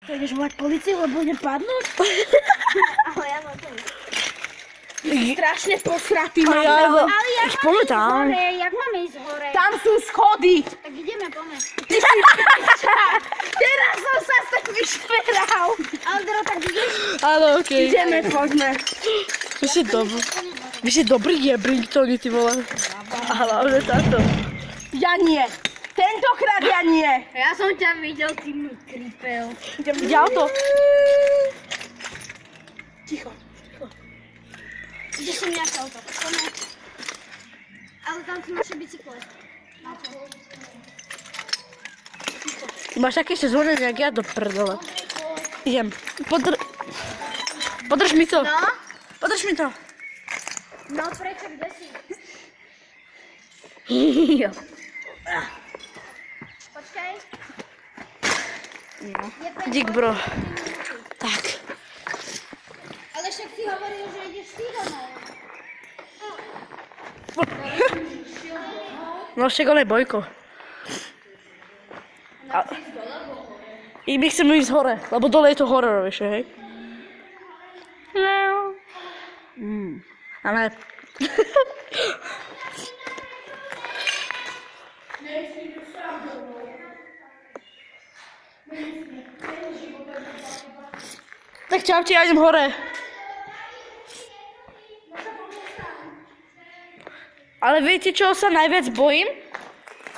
To ideš volať policiu, lebo idem padnúť? Ale ja mám to. Strašne posratý mám. Ale jak ich máme ísť pamätám. hore? Jak máme ísť hore? Tam sú schody. Tak ideme, poďme. Teraz som sa tak vyšperal. Aldero, tak ideš? Áno, okej. Ideme, poďme. Vy si dobrý jebringtoni, ty vole. A hlavne táto. Ja nie. Tentokrát ja nie. Ja som ťa videl, ty mi kripel. Ide auto. Ticho. Ide som nejaké auto. Poďme. Ale tam sú naše bicykle. Ty máš také sezóny, jak ja do prdele. Idem. Podrž mi to. No? Podrž mi to. No prečo, kde si? Jo. Počkaj. Dík, bro. Tak. Ale však si hovoril, že ideš ty domov. No však on je Bojko. I my chceme ísť hore, lebo dole je to hororovejšie, hej? Ale... Tak čaute, ja idem hore. Ale viete, čo sa najviac bojím?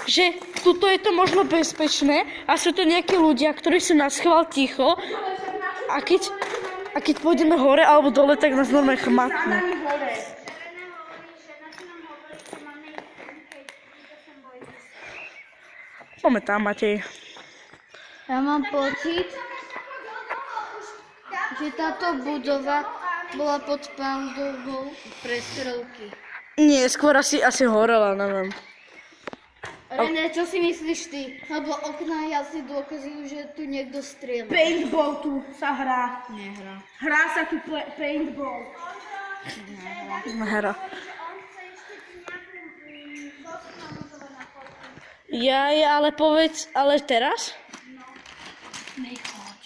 Že tuto je to možno bezpečné a sú to nejakí ľudia, ktorí sú na schvál ticho a keď pôjdeme hore alebo dole, tak nás normálne chmatnú. Poďme tam, Matej. Ja mám pocit, že táto budova bola pod pandovou prestrelky. Nie, skôr asi horela, neviem. René, čo si myslíš ty? Lebo okná jasne dokazujú, že tu niekto strieľa. Paintball tu sa hrá. Nehrá. Hrá sa tu paintball. Hra. Ale povedz, ale teraz? Nechoď.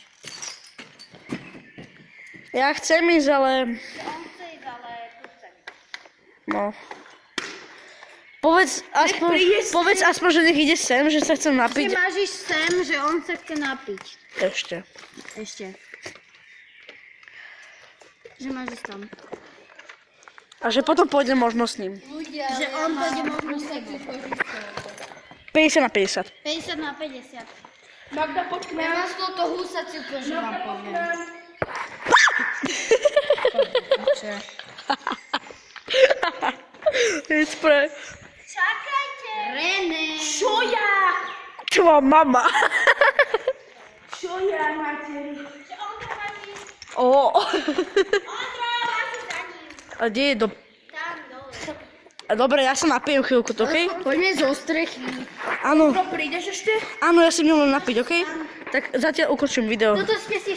Ja chcem ísť, ale... On chce ísť, ale tu chce. No. Povedz aspoň, že nech ide sem, že sa chcem Ty napiť. máš ísť sem, že on sa chce napiť. Ešte. Že máš ísť tam. A že potom pôjdem možno s ním. Ľudia, že on pôjde možno s takým kožičkou. 50 na 50. 50 na 50. Magda, poď k Ja nám. vás toto húsaciu kožu vám poviem. It's pre... Čakajte! René! Čo ja? Tvoja mama. Čo ja, materi? Že on to má ísť. Ó. Ondro, máš ísť za ním. A kde je do... Tam dole. Dobre, ja sa napijem chvíľku, okej? Poďme zo strechy. Áno, Prídeš ešte? áno, ja si mňom len napiť, okej? Tak zatiaľ ukončím video. Toto ste si